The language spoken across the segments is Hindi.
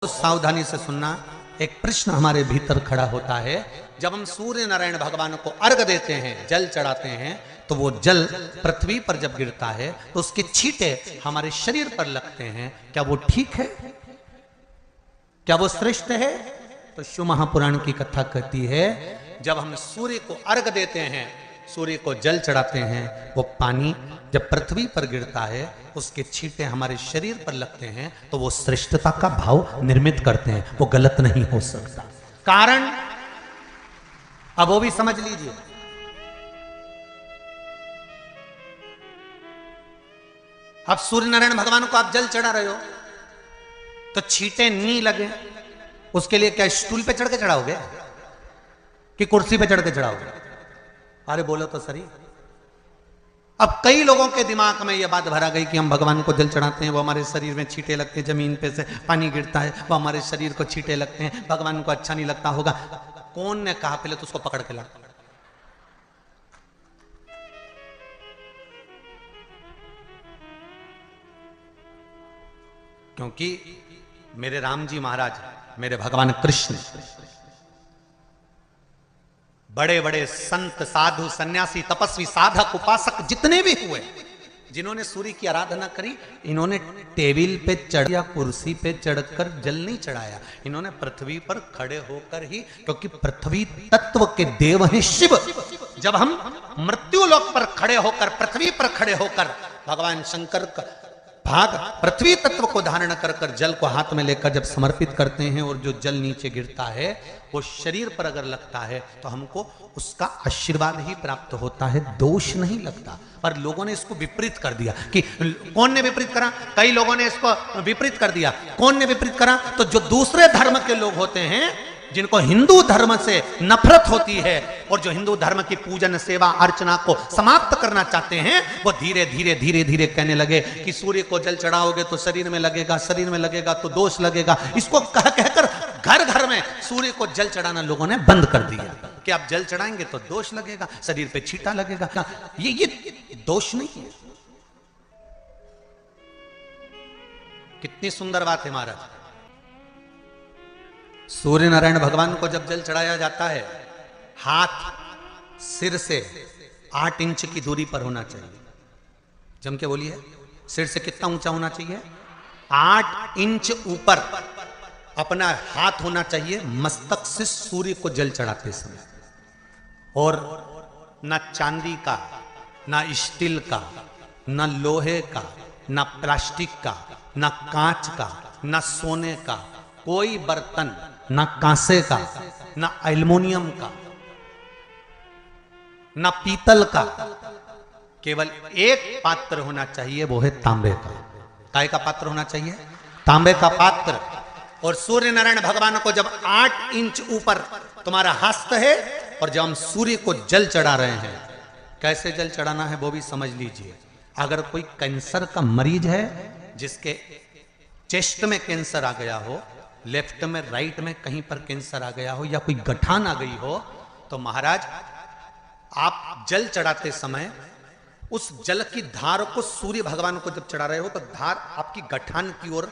सावधानी से सुनना। एक प्रश्न हमारे भीतर खड़ा होता है, जब हम सूर्य नारायण भगवान को अर्घ देते हैं, जल चढ़ाते हैं, तो वो जल पृथ्वी पर जब गिरता है तो उसके छींटे हमारे शरीर पर लगते हैं। क्या वो ठीक है? क्या वो श्रेष्ठ है? तो शिव महापुराण की कथा कहती है, जब हम सूर्य को अर्घ देते हैं, सूर्य को जल चढ़ाते हैं, वो पानी जब पृथ्वी पर गिरता है, उसके छींटे हमारे शरीर पर लगते हैं, तो वो श्रेष्ठता का भाव निर्मित करते हैं। वो गलत नहीं हो सकता। कारण अब वो भी समझ लीजिए। अब सूर्य नारायण भगवान को आप जल चढ़ा रहे हो तो छींटे नहीं लगे, उसके लिए क्या स्टूल पे चढ़ के चढ़ाओगे कि कुर्सी पे चढ़ के चढ़ाओगे? अरे बोलो तो सही। अब कई लोगों के दिमाग में यह बात भरा गई कि हम भगवान को जल चढ़ाते हैं, वो हमारे शरीर में छींटे लगते हैं, जमीन पे से पानी गिरता है, वो हमारे शरीर को छींटे लगते हैं, भगवान को अच्छा नहीं लगता होगा। कौन ने कहा? पहले तो उसको पकड़ के ला। क्योंकि मेरे राम जी महाराज, मेरे भगवान कृष्ण, बड़े बड़े संत, साधु, सन्यासी, तपस्वी, साधक, उपासक जितने भी हुए, जिन्होंने सूर्य की आराधना करी, इन्होंने टेबल पे चढ़ या कुर्सी पे चढ़कर जल नहीं चढ़ाया, इन्होंने पृथ्वी पर खड़े होकर ही, क्योंकि पृथ्वी तत्व के देव हैं शिव। जब हम मृत्यु लोक पर खड़े होकर, पृथ्वी पर खड़े होकर भगवान शंकर का भाग पृथ्वी तत्व को धारण कर कर जल को हाथ में लेकर जब समर्पित करते हैं, और जो जल नीचे गिरता है वो शरीर पर अगर लगता है तो हमको उसका आशीर्वाद ही प्राप्त होता है, दोष नहीं लगता। पर लोगों ने इसको विपरीत कर दिया। कि कौन ने विपरीत करा? कई लोगों ने इसको विपरीत कर दिया। कौन ने विपरीत करा? तो जो दूसरे धर्म के लोग होते हैं, जिनको हिंदू धर्म से नफरत होती है और जो हिंदू धर्म की पूजन, सेवा, अर्चना को समाप्त करना चाहते हैं, वो धीरे धीरे धीरे धीरे कहने लगे कि सूर्य को जल चढ़ाओगे तो शरीर में लगेगा, शरीर में लगेगा तो दोष लगेगा। इसको कह कहकर घर घर में सूर्य को जल चढ़ाना लोगों ने बंद कर दिया कि आप जल चढ़ाएंगे तो दोष लगेगा, शरीर पे छींटा लगेगा। ये दोष नहीं है। कितनी सुंदर बात है महाराज। सूर्य नारायण भगवान को जब जल चढ़ाया जाता है, हाथ सिर से 8 इंच की दूरी पर होना चाहिए। जम के बोलिए, सिर से कितना ऊंचा होना चाहिए? 8 इंच ऊपर अपना हाथ होना चाहिए मस्तक से सूर्य को जल चढ़ाते समय। और ना चांदी का, ना स्टील का, ना लोहे का, ना प्लास्टिक का, ना कांच का, ना सोने का कोई बर्तन, ना कांसे का, ना एल्युमिनियम का, ना पीतल का, केवल एक पात्र होना चाहिए, वो है तांबे का। काय का पात्र होना चाहिए? तांबे का पात्र। और सूर्य नारायण भगवान को जब 8 इंच ऊपर तुम्हारा हस्त है, और जब हम सूर्य को जल चढ़ा रहे हैं, कैसे जल चढ़ाना है वो भी समझ लीजिए। अगर कोई कैंसर का मरीज है, जिसके चेस्ट में कैंसर आ गया हो, लेफ्ट में, राइट में कहीं पर कैंसर आ गया हो, या कोई गठान आ गई हो, तो महाराज आप जल चढ़ाते समय उस जल की धार को सूर्य भगवान को जब चढ़ा रहे हो, तो धार आपकी गठान की ओर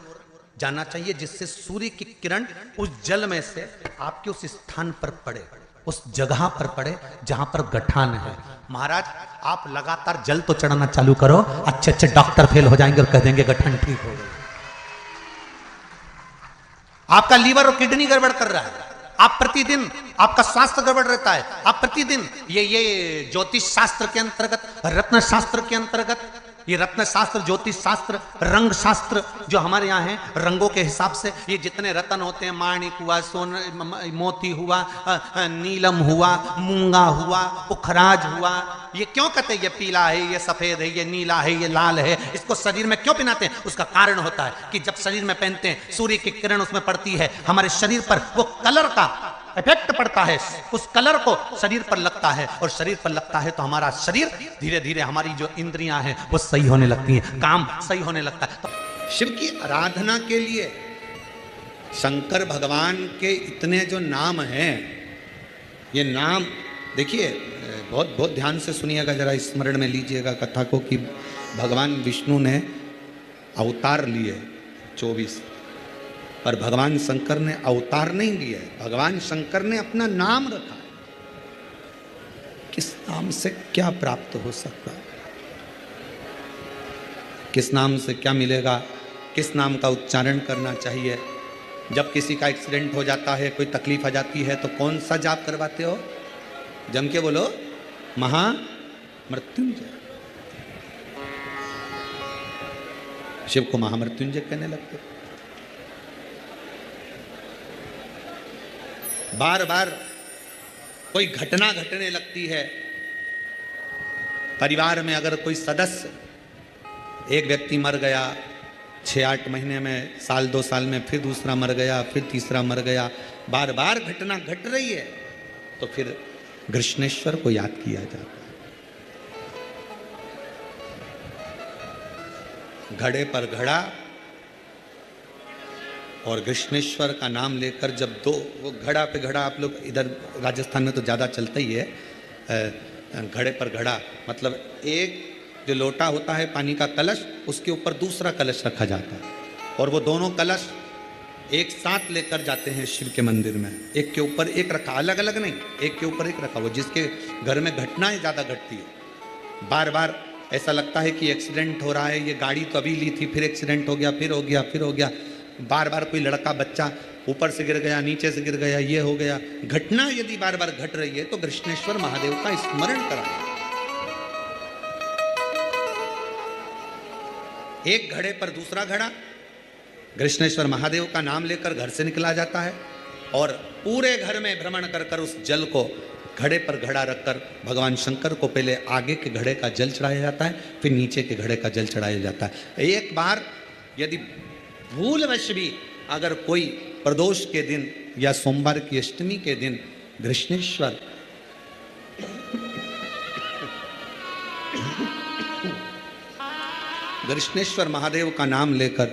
जाना चाहिए, जिससे सूर्य की किरण उस जल में से आपके उस स्थान पर पड़े, उस जगह पर पड़े जहां पर गठान है। महाराज आप लगातार जल तो चढ़ाना चालू करो, अच्छे अच्छे डॉक्टर फेल हो जाएंगे और कह देंगे गठान ठीक हो गई। आपका लीवर और किडनी गड़बड़ कर रहा है, आप प्रतिदिन, आपका स्वास्थ्य गड़बड़ रहता है, आप प्रतिदिन ये ज्योतिष शास्त्र के अंतर्गत, रत्न शास्त्र के अंतर्गत, ये रत्न शास्त्र, ज्योतिष शास्त्र, रंग शास्त्र जो हमारे यहाँ है, रंगों के हिसाब से ये जितने रत्न होते हैं, माणिक हुआ, सोन, मोती हुआ, नीलम हुआ, मूंगा हुआ, पुखराज हुआ, ये क्यों कहते हैं ये पीला है, ये सफेद है, ये नीला है, ये लाल है, इसको शरीर में क्यों पहनाते हैं? उसका कारण होता है कि जब शरीर में पहनते हैं, सूर्य की किरण उसमें पड़ती है, हमारे शरीर पर वो कलर का इफेक्ट पड़ता है, उस कलर को शरीर पर लगता है, और शरीर पर लगता है तो हमारा शरीर धीरे धीरे, हमारी जो इंद्रियां हैं वो सही होने लगती हैं, काम सही होने लगता है। तो शिव की आराधना के लिए शंकर भगवान के इतने जो नाम हैं, ये नाम देखिए, बहुत बहुत ध्यान से सुनिएगा, जरा स्मरण में लीजिएगा कथा को, कि भगवान विष्णु ने अवतार लिए 24, पर भगवान शंकर ने अवतार नहीं लिया है, भगवान शंकर ने अपना नाम रखा है। किस नाम से क्या प्राप्त हो सकता है, किस नाम से क्या मिलेगा, किस नाम का उच्चारण करना चाहिए। जब किसी का एक्सीडेंट हो जाता है, कोई तकलीफ आ जाती है, तो कौन सा जाप करवाते हो? जम के बोलो, महामृत्युंजय। शिव को महामृत्युंजय कहने लगते। बार बार कोई घटना घटने लगती है परिवार में, अगर कोई सदस्य, एक व्यक्ति मर गया 6-8 महीने में, साल 2 साल में फिर दूसरा मर गया, फिर तीसरा मर गया, बार बार घटना घट रही है, तो फिर कृष्णेश्वर को याद किया जाता है। घड़े पर घड़ा और कृष्णेश्वर का नाम लेकर जब दो, वो घड़ा पे घड़ा, आप लोग इधर राजस्थान में तो ज़्यादा चलता ही है, घड़े पर घड़ा मतलब एक जो लोटा होता है पानी का कलश, उसके ऊपर दूसरा कलश रखा जाता है, और वो दोनों कलश एक साथ लेकर जाते हैं शिव के मंदिर में। एक के ऊपर एक रखा, अलग अलग नहीं, एक के ऊपर एक रखा। वो जिसके घर में घटनाएं ज़्यादा घटती है, बार बार ऐसा लगता है कि एक्सीडेंट हो रहा है, ये गाड़ी तो अभी ली थी, फिर एक्सीडेंट हो गया, फिर हो गया, फिर हो गया, बार बार कोई लड़का बच्चा ऊपर से गिर गया, नीचे से गिर गया, ये हो गया। घटना यदि बार बार घट रही है तो कृष्णेश्वर महादेव का स्मरण कराएं। एक घड़े पर दूसरा घड़ा, कृष्णेश्वर महादेव का नाम लेकर घर से निकला जाता है, और पूरे घर में भ्रमण कर कर उस जल को घड़े पर घड़ा रखकर भगवान शंकर को पहले आगे के घड़े का जल चढ़ाया जाता है, फिर नीचे के घड़े का जल चढ़ाया जाता है। एक बार यदि भूलवश भी अगर कोई प्रदोष के दिन या सोमवार की अष्टमी के दिन कृष्णेश्वर महादेव का नाम लेकर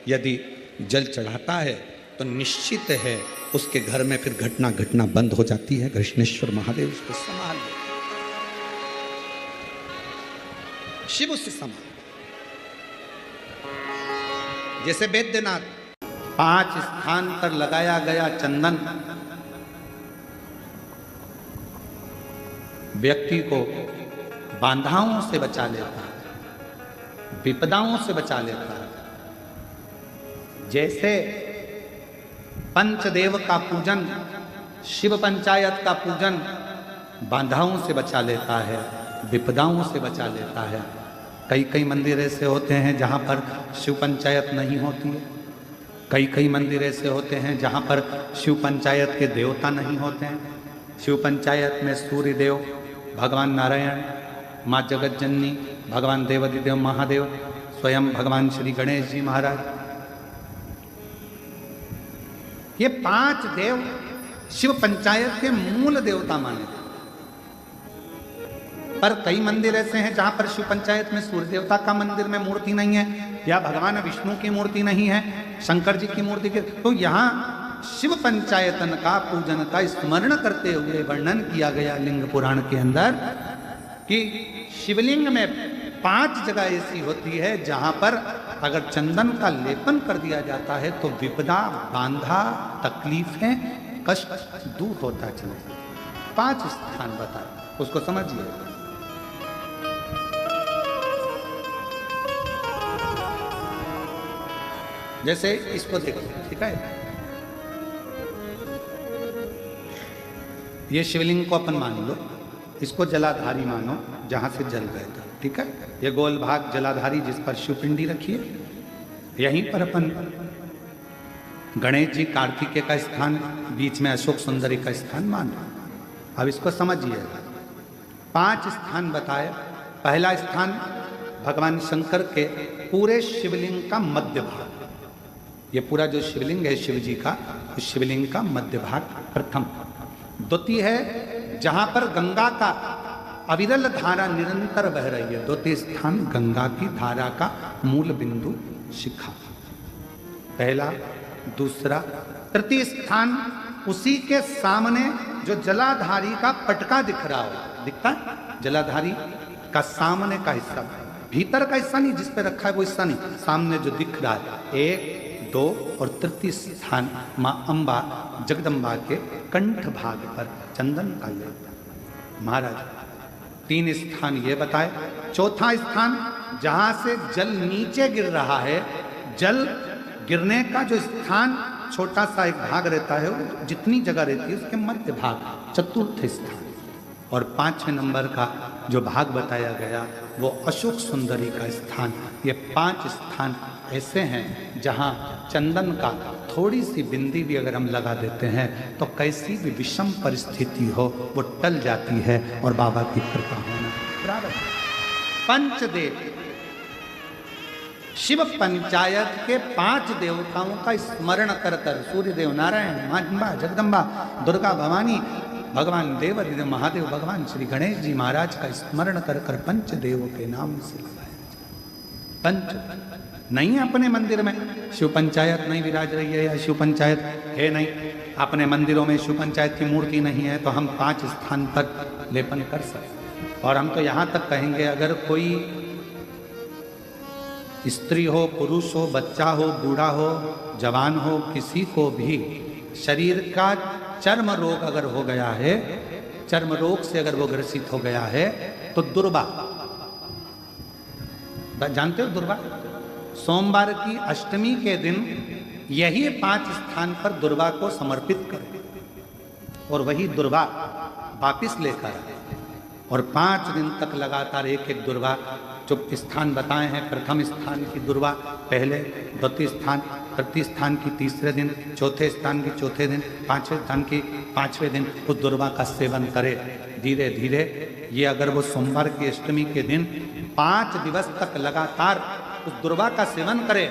यदि जल चढ़ाता है तो निश्चित है उसके घर में फिर घटना घटना बंद हो जाती है। कृष्णेश्वर महादेव उसको संभाल ले, शिव उससे संभाल। जैसे बैद्यनाथ 5 स्थान पर लगाया गया चंदन व्यक्ति को बाधाओं से बचा लेता है, विपदाओं से बचा लेता है। जैसे पंचदेव का पूजन, शिव पंचायत का पूजन बाधाओं से बचा लेता है, विपदाओं से बचा लेता है। कई मंदिर ऐसे होते हैं जहाँ पर शिव पंचायत नहीं होती है, कई मंदिर ऐसे होते हैं जहाँ पर शिव पंचायत के देवता नहीं होते हैं। शिव पंचायत में सूर्य देव, भगवान नारायण, माँ जगत जननी, भगवान देवाधिदेव महादेव, स्वयं भगवान श्री गणेश जी महाराज, ये 5 देव शिव पंचायत के मूल देवता माने। पर कई मंदिर ऐसे हैं जहां पर शिव पंचायत में सूर्य देवता का मंदिर में मूर्ति नहीं है, या भगवान विष्णु की मूर्ति नहीं है, शंकर जी की मूर्ति के, तो यहाँ शिव पंचायतन का पूजन का स्मरण करते हुए वर्णन किया गया लिंग पुराण के अंदर कि शिवलिंग में 5 जगह ऐसी होती है जहां पर अगर चंदन का लेपन कर दिया जाता है तो विपदा, बांधा, तकलीफें, कष्ट दूर होता चले। 5 स्थान बताए, उसको समझिए। जैसे इसको देखो, ठीक है, ये शिवलिंग को अपन मान लो, इसको जलाधारी मानो जहां से जल बहता, ठीक है। ये गोल भाग जलाधारी जिस पर शिवपिंडी रखी है, यहीं पर अपन गणेश जी, कार्तिकेय का स्थान, बीच में अशोक सुंदरी का स्थान मान लो। अब इसको समझिए, 5 स्थान बताए। पहला स्थान भगवान शंकर के पूरे शिवलिंग का मध्य भाग, ये पूरा जो शिवलिंग है शिव जी का, उस शिवलिंग का मध्य भाग प्रथम। द्वितीय है जहां पर गंगा का अविरल धारा निरंतर बह रही है, द्वितीय स्थान गंगा की धारा का मूल बिंदु शिखा, पहला। दूसरा, तृतीय स्थान उसी के सामने जो जलाधारी का पटका दिख रहा हो, दिखता है जलाधारी का सामने का हिस्सा, भीतर का हिस्सा नहीं जिस पे रखा है वो हिस्सा नहीं, सामने जो दिख रहा है, 1, 2 और तृतीय स्थान माँ अम्बा जगदम्बा के कंठ भाग पर चंदन का लेप। महाराज 3 स्थान ये बताए। चौथा स्थान जहां से जल नीचे गिर रहा है, जल गिरने का जो स्थान छोटा सा एक भाग रहता है, जितनी जगह रहती है उसके मध्य भाग, चतुर्थ स्थान। और 5वें नंबर का जो भाग बताया गया वो अशोक सुंदरी का स्थान। ये 5 स्थान ऐसे हैं जहां चंदन का थोड़ी सी बिंदी भी अगर हम लगा देते हैं तो कैसी भी विषम परिस्थिति हो वो टल जाती है और बाबा की कृपा होना बराबर। पंचदेव, शिव पंचायत के 5 देवताओं का स्मरण कर कर, सूर्य देव, नारायण, माँ अम्बा, जगदम्बा, दुर्गा भवानी, भगवान देवाधिदेव महादेव, भगवान श्री गणेश जी महाराज का स्मरण कर कर पंचदेव के नाम से लगाया। पंच नहीं अपने मंदिर में शिव पंचायत नहीं विराज रही है या शिव पंचायत है नहीं, अपने मंदिरों में शिव पंचायत की मूर्ति नहीं है, तो हम 5 स्थान पर लेपन कर सकते। और हम तो यहाँ तक कहेंगे अगर कोई स्त्री हो, पुरुष हो, बच्चा हो, बूढ़ा हो, जवान हो, किसी को भी शरीर का चर्म रोग अगर हो गया है, चर्म रोग से अगर वो ग्रसित हो गया है तो दुर्वा, जानते हो दुर्वा, सोमवार की अष्टमी के दिन यही 5 स्थान पर दुर्वा को समर्पित करें और वही दुर्वा वापिस लेकर आए और 5 दिन तक लगातार एक एक दुर्वा जो स्थान बताए हैं, प्रथम स्थान की दुर्वा पहले, द्वितीय स्थान, तृतीय स्थान की तीसरे दिन, चौथे स्थान की चौथे दिन, 5वें स्थान की 5वें दिन उस दुर्वा का सेवन करे धीरे धीरे। ये अगर वो सोमवार की अष्टमी के दिन 5 दिवस तक लगातार उस दुर्वा का सेवन करे,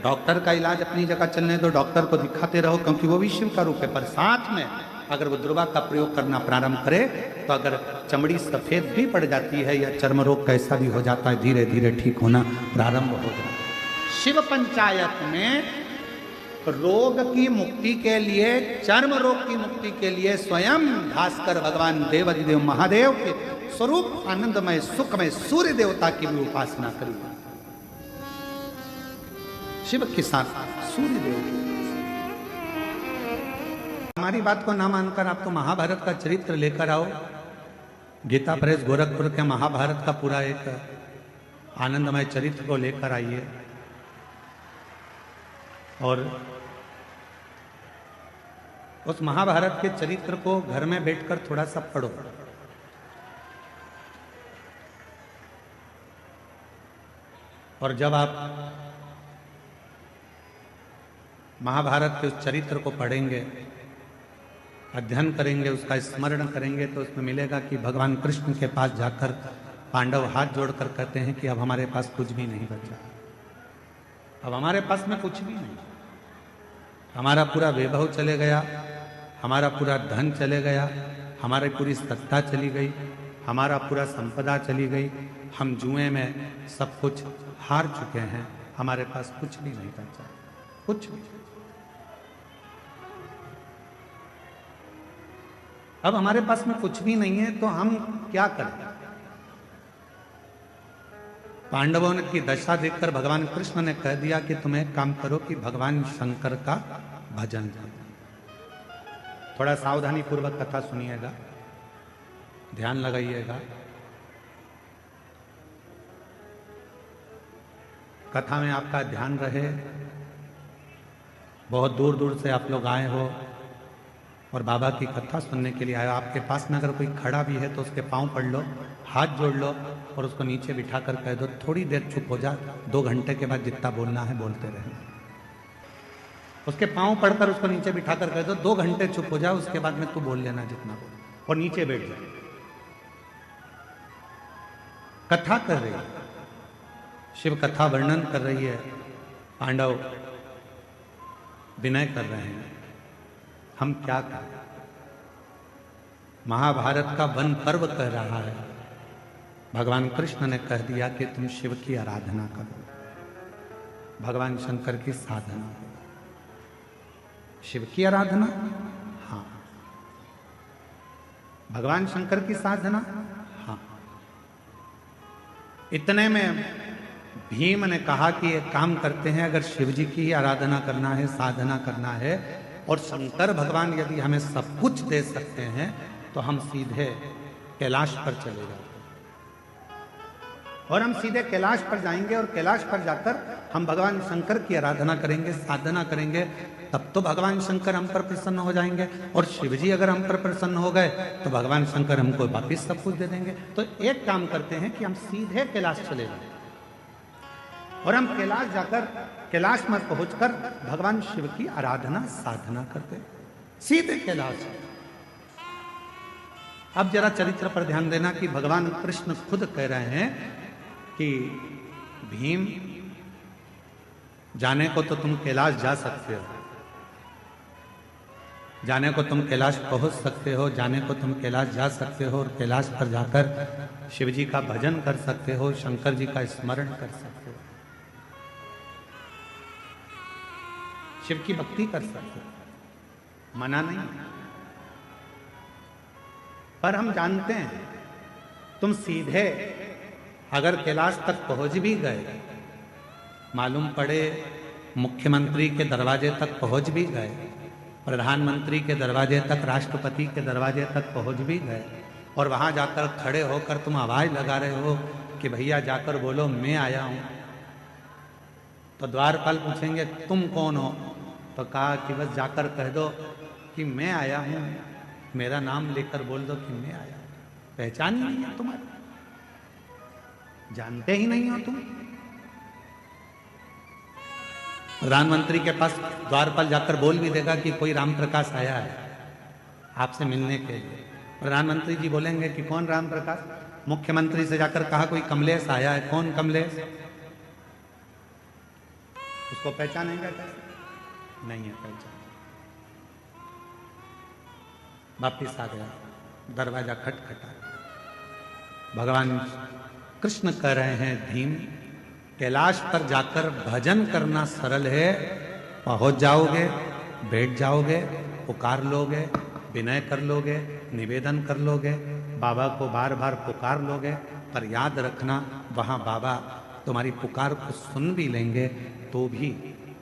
डॉक्टर का इलाज अपनी जगह चलने दो, डॉक्टर को दिखाते रहो क्योंकि वो भी शिव का रूप है, पर साथ में अगर वो दुर्वा का प्रयोग करना प्रारंभ करे तो अगर चमड़ी सफेद भी पड़ जाती है या चर्म रोग कैसा भी हो जाता है, धीरे धीरे ठीक होना प्रारंभ हो जाता है। शिव पंचायत में रोग की मुक्ति के लिए, चर्म रोग की मुक्ति के लिए स्वयं भास्कर भगवान देवाधिदेव महादेव के स्वरूप आनंदमय सुखमय सूर्य देवता की भी उपासना करी। शिव के साथ सूर्य देव। हमारी बात को ना मानकर आप तो महाभारत का चरित्र लेकर आओ, गीता प्रेस गोरखपुर के महाभारत का पूरा एक आनंदमय चरित्र को लेकर आइए और उस महाभारत के चरित्र को घर में बैठकर थोड़ा सा पढ़ो। और जब आप महाभारत के उस चरित्र को पढ़ेंगे, अध्ययन करेंगे, उसका स्मरण करेंगे, तो उसमें मिलेगा कि भगवान कृष्ण के पास जाकर पांडव हाथ जोड़कर कहते हैं कि अब हमारे पास कुछ भी नहीं बचा, अब हमारे पास में कुछ भी नहीं, हमारा पूरा वैभव चले गया, हमारा पूरा धन चले गया, हमारी पूरी सत्ता चली गई, हमारा पूरा संपदा चली गई, हम जुए में सब कुछ हार चुके हैं, हमारे पास कुछ भी नहीं बचा, कुछ भी। अब हमारे पास में कुछ भी नहीं है तो हम क्या करें? पांडवों की दशा देखकर भगवान कृष्ण ने कह दिया कि तुम एक काम करो कि भगवान शंकर का भजन करो। थोड़ा सावधानी पूर्वक कथा सुनिएगा, ध्यान लगाइएगा। कथा में आपका ध्यान रहे। बहुत दूर दूर से आप लोग आए हो और बाबा की कथा सुनने के लिए आए। आपके पास में अगर कोई खड़ा भी है तो उसके पांव पड़ लो, हाथ जोड़ लो और उसको नीचे बिठा कर कह दो थोड़ी देर चुप हो जा, 2 घंटे के बाद जितना बोलना है बोलते रहे। उसके पांव पड़कर उसको नीचे बिठा कर कह दो 2 घंटे चुप हो जा, उसके बाद में तू बोल लेना जितना बोल, और नीचे बैठ जा। कथा कर रही है, शिव कथा वर्णन कर रही है, पांडव विनय कर रहे हैं, हम क्या करें? महाभारत का वन पर्व कह रहा है। भगवान कृष्ण ने कह दिया कि तुम शिव की आराधना करो, भगवान शंकर की साधना करो। शिव की आराधना, हाँ। भगवान शंकर की साधना, हाँ। इतने में भीम ने कहा कि एक काम करते हैं, अगर शिव जी की ही आराधना करना है, साधना करना है, और शंकर भगवान यदि हमें सब कुछ दे सकते हैं, तो हम सीधे कैलाश पर चले जाते हैं। और हम सीधे कैलाश पर जाएंगे और कैलाश पर जाकर हम भगवान शंकर की आराधना करेंगे, साधना करेंगे, तब तो भगवान शंकर हम पर प्रसन्न हो जाएंगे। और शिव जी अगर हम पर प्रसन्न हो गए तो भगवान शंकर हमको वापिस सब कुछ दे देंगे। तो एक काम करते हैं कि हम सीधे कैलाश चले जाएं और हम कैलाश जाकर, कैलाश में पहुंचकर भगवान शिव की आराधना साधना करते हैं, सीधे कैलाश। अब जरा चरित्र पर ध्यान देना कि भगवान कृष्ण खुद कह रहे हैं कि भीम, जाने को तो तुम कैलाश जा सकते हो, जाने को तुम कैलाश पहुंच सकते हो, जाने को तुम कैलाश जा सकते हो और कैलाश पर जाकर शिव जी का भजन कर सकते हो, शंकर जी का स्मरण कर सकते हो, शिव की भक्ति कर सकते हो, मना नहीं। पर हम जानते हैं तुम सीधे अगर कैलाश तक पहुंच भी गए, मालूम पड़े मुख्यमंत्री के दरवाजे तक पहुंच भी गए, प्रधानमंत्री के दरवाजे तक, राष्ट्रपति के दरवाजे तक पहुंच भी गए, और वहां जाकर खड़े होकर तुम आवाज लगा रहे हो कि भैया जाकर बोलो मैं आया हूं, तो द्वारपाल पूछेंगे तुम कौन हो? तो कहा कि बस जाकर कह दो कि मैं आया हूं, मेरा नाम लेकर बोल दो कि मैं आया हूं। पहचान ही नहीं है तुम्हारी, जानते ही नहीं हो तुम। प्रधानमंत्री के पास द्वारपाल जाकर बोल भी देगा कि कोई राम प्रकाश आया है आपसे मिलने के लिए, प्रधानमंत्री जी बोलेंगे कि कौन राम प्रकाश? मुख्यमंत्री से जाकर कहा कोई कमलेश आया है, कौन कमलेश? उसको पहचानेगा कैसे? नहीं है पहचान। वापिस आ गया, दरवाजा खटखटा। भगवान कृष्ण कह रहे हैं भीम, कैलाश पर जाकर भजन करना सरल है, पहुंच जाओगे, बैठ जाओगे, पुकार लोगे, विनय कर लोगे, निवेदन कर लोगे, बाबा को बार बार पुकार लोगे, पर याद रखना वहां बाबा तुम्हारी पुकार को सुन भी लेंगे तो भी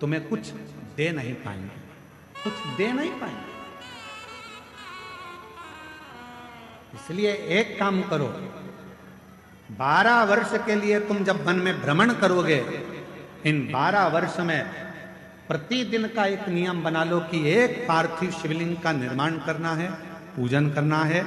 तुम्हें कुछ दे नहीं पाएंगे, कुछ दे नहीं पाएंगे। इसलिए एक काम करो, 12 वर्ष के लिए तुम जब वन में भ्रमण करोगे, इन 12 वर्ष में प्रतिदिन का एक नियम बना लो कि एक पार्थिव शिवलिंग का निर्माण करना है, पूजन करना है।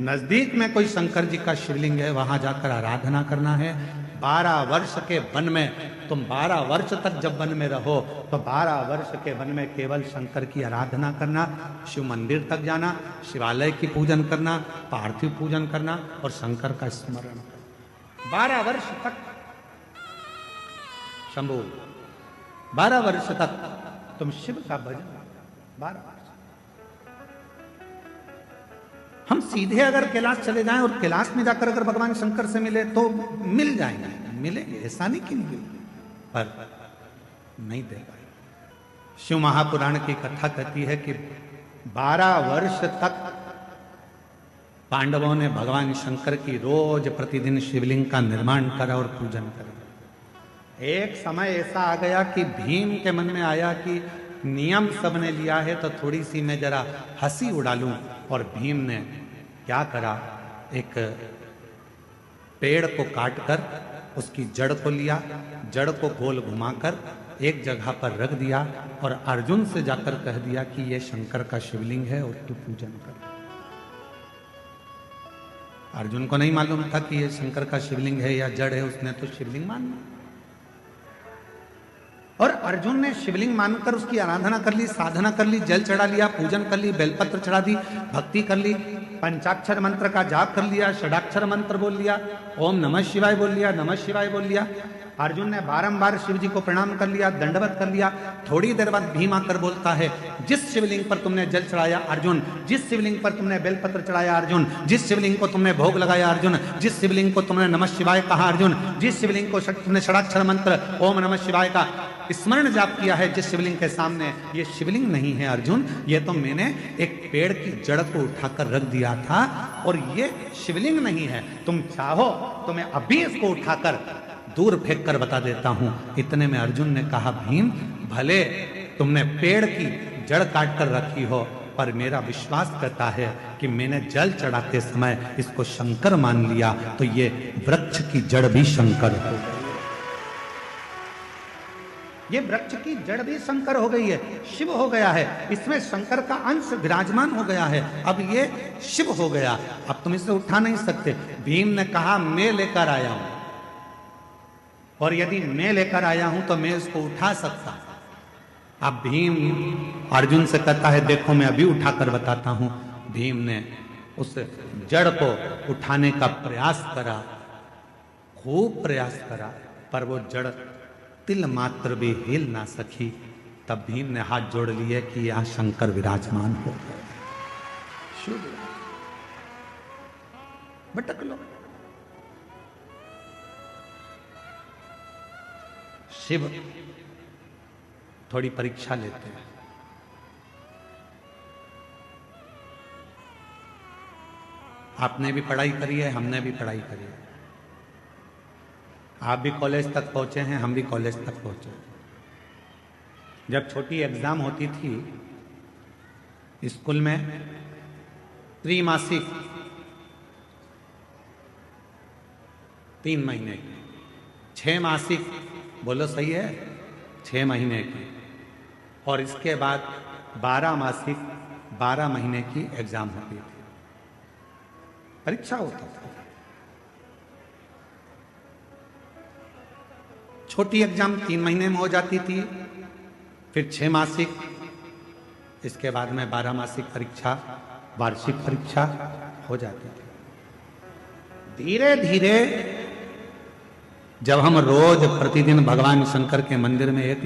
नजदीक में कोई शंकर जी का शिवलिंग है, वहां जाकर आराधना करना है। 12 वर्ष के वन में तुम 12 वर्ष तक जब वन में रहो तो 12 वर्ष के वन में केवल शंकर की आराधना करना, शिव मंदिर तक जाना, शिवालय की पूजन करना, पार्थिव पूजन करना और शंकर का स्मरण करना। 12 वर्ष तक शंभू, 12 वर्ष तक तुम शिव का भजन, 12 वर्ष। हम सीधे अगर कैलाश चले जाएं और कैलाश में जाकर अगर भगवान शंकर से मिले तो मिल जाएंगे, मिलेंगे, ऐसा नहीं कि नहीं मिलेंगे, पर नहीं दे पाए। शिव महापुराण की कथा कहती है कि 12 वर्ष तक पांडवों ने भगवान शंकर की रोज प्रतिदिन शिवलिंग का निर्माण करा और पूजन करा। एक समय ऐसा आ गया कि भीम के मन में आया कि नियम सबने लिया है तो थोड़ी सी मैं जरा हंसी उड़ा लूं, और भीम ने क्या करा, एक पेड़ को काटकर उसकी जड़ को लिया, जड़ को गोल घुमाकर एक जगह पर रख दिया और अर्जुन से जाकर कह दिया कि ये शंकर का शिवलिंग है और तू पूजन कर। अर्जुन को नहीं मालूम था कि ये शंकर का शिवलिंग है या जड़ है, उसने तो शिवलिंग माना और अर्जुन ने शिवलिंग मानकर उसकी आराधना कर ली, साधना कर ली, जल चढ़ा लिया, पूजन कर ली, बेलपत्र चढ़ा दी, भक्ति कर ली, पंचाक्षर मंत्र का जाप कर लिया, षडाक्षर मंत्र बोल लिया, ओम नमः शिवाय बोल लिया, नमः शिवाय बोल लिया। अर्जुन ने बारंबार शिव जी को प्रणाम कर लिया, दंडवत कर लिया। थोड़ी देर बाद भीम आकर बोलता है, जिस शिवलिंग पर तुमने जल चढ़ाया अर्जुन, जिस शिवलिंग पर तुमने बेलपत्र चढ़ाया अर्जुन, जिस शिवलिंग को तुमने भोग लगाया अर्जुन, जिस शिवलिंग को तुमने नमः शिवाय कहा अर्जुन, जिस शिवलिंग को तुमने षडाक्षर मंत्र ओम नमः शिवाय का स्मरण जाप किया है, जिस शिवलिंग के सामने, ये शिवलिंग नहीं है अर्जुन, ये तो मैंने एक पेड़ की जड़ को उठाकर रख दिया था और ये शिवलिंग नहीं है। तुम चाहो तो मैं अभी इसको उठाकर दूर फेंक कर बता देता हूं। इतने में अर्जुन ने कहा, भीम भले तुमने पेड़ की जड़ काट कर रखी हो, पर मेरा विश्वास करता है कि मैंने जल चढ़ाते समय इसको शंकर मान लिया, तो ये वृक्ष की जड़ भी शंकर हो गई। ये वृक्ष की जड़ भी शंकर हो गई है, शिव हो गया है, इसमें शंकर का अंश विराजमान हो गया है, अब ये शिव हो गया, अब तुम इसे उठा नहीं सकते। भीम ने कहा, मैं लेकर आया हूं, और यदि मैं लेकर आया हूं तो मैं इसको उठा सकता। अब भीम अर्जुन से कहता है, देखो मैं अभी उठाकर बताता हूं। भीम ने उस जड़ को उठाने का प्रयास करा, खूब प्रयास करा, पर वो जड़ तिल मात्र भी हिल ना सकी। तब भीम ने हाथ जोड़ लिए कि यहां शंकर विराजमान हो गए। शुभ भटक लो। शिव थोड़ी परीक्षा लेते हैं। आपने भी पढ़ाई करी है, हमने भी पढ़ाई करी है। आप भी कॉलेज तक पहुंचे हैं, हम भी कॉलेज तक पहुंचे। जब छोटी एग्जाम होती थी स्कूल में, त्रैमासिक 3 महीने की, 6 मासिक, बोलो सही है, 6 महीने की, और इसके बाद 12 मासिक 12 महीने की एग्जाम होती थी, परीक्षा होता था। छोटी एग्जाम 3 महीने में हो जाती थी, फिर 6 मासिक, इसके बाद में 12 मासिक परीक्षा, वार्षिक परीक्षा हो जाती थी। धीरे धीरे जब हम रोज प्रतिदिन भगवान शंकर के मंदिर में एक